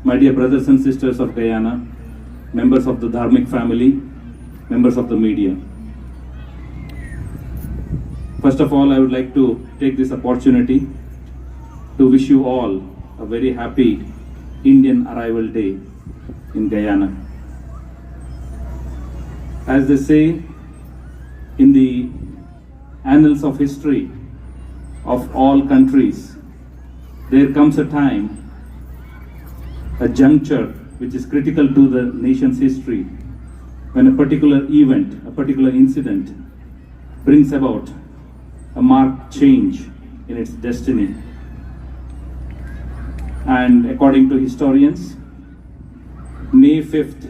my dear brothers and sisters of Guyana, members of the Dharmic family, members of the media. First of all, I would like to take this opportunity to wish you all a very happy Indian Arrival Day in Guyana. As they say, in the annals of history of all countries, there comes a time, a juncture which is critical to the nation's history, when a particular event, a particular incident brings about a marked change in its destiny. And according to historians, May 5th,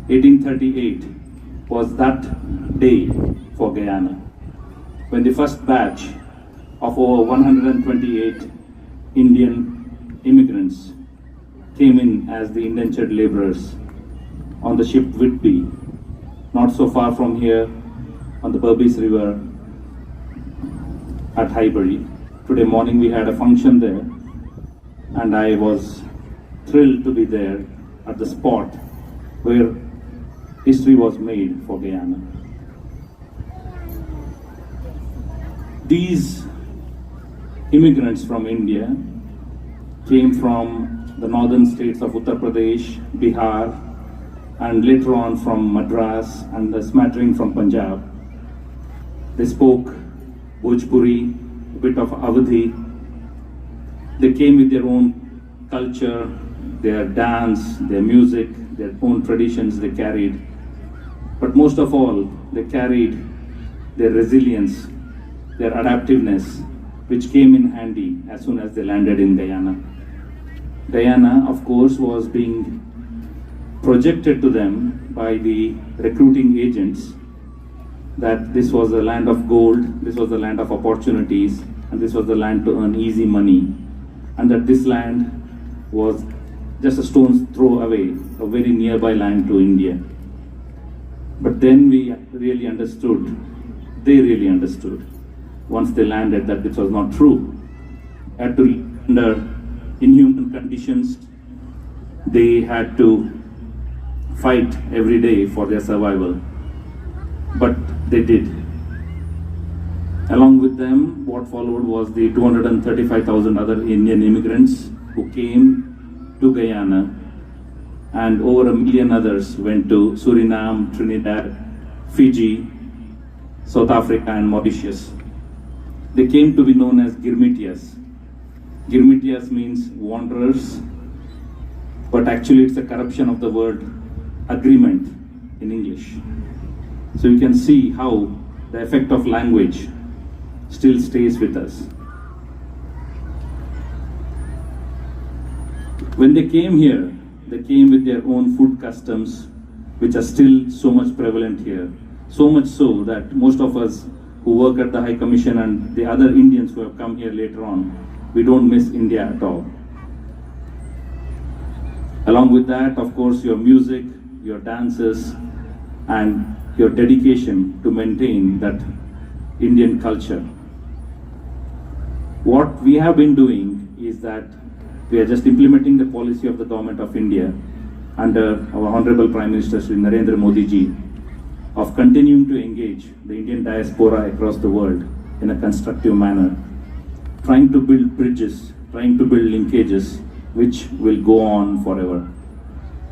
1838 was that day for Guyana, when the first batch of over 128 Indian immigrants came in as the indentured laborers on the ship Whitby, not so far from here on the Berbice River at Highbury. Today morning we had a function there, and I was thrilled to be there at the spot where history was made for Guyana. These immigrants from India came from the northern states of Uttar Pradesh, Bihar, and later on from Madras and a smattering from Punjab. They spoke Bhojpuri, a bit of Awadhi. They came with their own culture, their dance, their music, their own traditions they carried. But most of all, they carried their resilience, their adaptiveness, which came in handy as soon as they landed in Guyana. Guyana, of course, was being projected to them by the recruiting agents that this was the land of gold, this was the land of opportunities, and this was the land to earn easy money, and that this land was just a stone's throw away, a very nearby land to India. But then we really understood, they really understood, once they landed, that this was not true. Had to live under inhuman conditions. They had to fight every day for their survival. But they did. Along with them, what followed was the 235,000 other Indian immigrants who came to Guyana, and over 1 million others went to Suriname, Trinidad, Fiji, South Africa, and Mauritius. They came to be known as Girmitias. Girmitias means wanderers, but actually it's a corruption of the word agreement in English. So you can see how the effect of language still stays with us. When they came here, they came with their own food customs, which are still so much prevalent here. So much so that most of us who work at the High Commission and the other Indians who have come here later on, we don't miss India at all. Along with that, of course, your music, your dances, and your dedication to maintain that Indian culture. What we have been doing is that we are just implementing the policy of the Government of India under our Honorable Prime Minister Shri Narendra Modi ji of continuing to engage the Indian diaspora across the world in a constructive manner, trying to build bridges, trying to build linkages which will go on forever.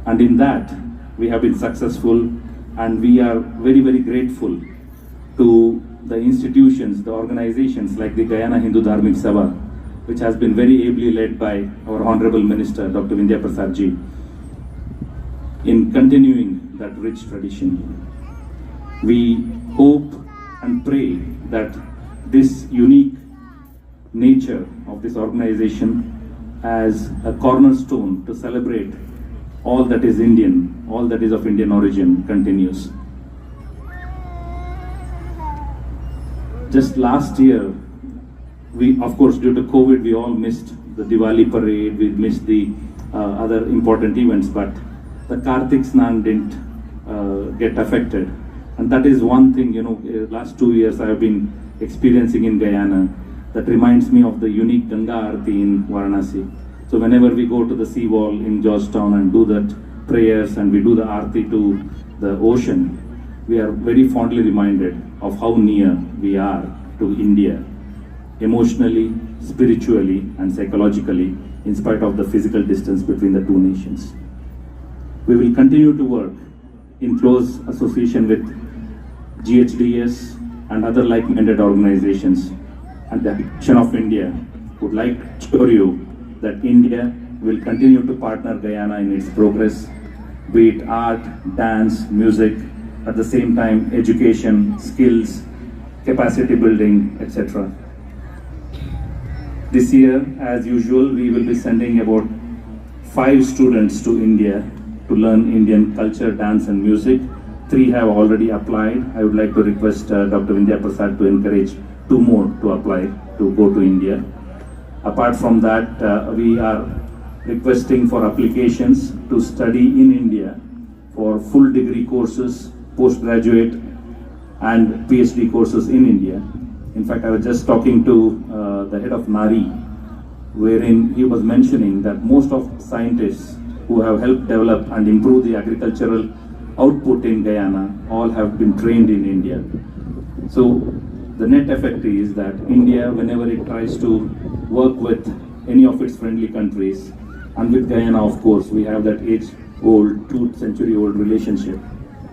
And in that, we have been successful, and we are very, very grateful to the institutions, the organizations like the Guyana Hindu Dharmic Sabha, which has been very ably led by our Honorable Minister, Dr. Vindhya Prasad ji, in continuing that rich tradition. We hope and pray that this unique nature of this organization as a cornerstone to celebrate all that is Indian, all that is of Indian origin continues. Just last year, we, of course, due to COVID, we all missed the Diwali parade, we missed the other important events, but the Kartik Snan didn't get affected. And that is one thing, last 2 years I have been experiencing in Guyana that reminds me of the unique Ganga Aarti in Varanasi. So whenever we go to the seawall in Georgetown and do that prayers and we do the aarti to the ocean, we are very fondly reminded of how near we are to India, emotionally, spiritually, and psychologically, in spite of the physical distance between the two nations. We will continue to work in close association with GHDS and other like-minded organizations, and the Action of India would like to assure you that India will continue to partner Guyana in its progress, be it art, dance, music, at the same time education, skills, capacity building, etc. This year, as usual, we will be sending about 5 students to India to learn Indian culture, dance and music. 3 have already applied. I would like to request Dr. Vindhya Prasad to encourage 2 more to apply to go to India. Apart from that, we are requesting for applications to study in India for full degree courses, postgraduate and PhD courses in India. In fact, I was just talking to the head of NARI, wherein he was mentioning that most of scientists who have helped develop and improve the agricultural output in Guyana all have been trained in India. So the net effect is that India, whenever it tries to work with any of its friendly countries, and with Guyana, of course, we have that age-old, 2-century-old relationship.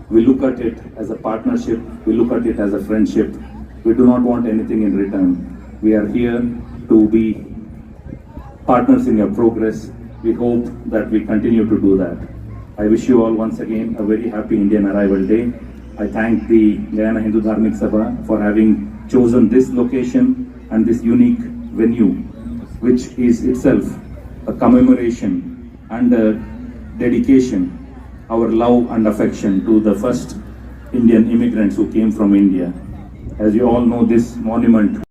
We look at it as a partnership, we look at it as a friendship. We do not want anything in return. We are here to be partners in your progress. We hope that we continue to do that. I wish you all once again a very happy Indian Arrival Day. I thank the Guyana Hindu Dharmic Sabha for having chosen this location and this unique venue, which is itself a commemoration and a dedication, our love and affection to the first Indian immigrants who came from India. As you all know, this monument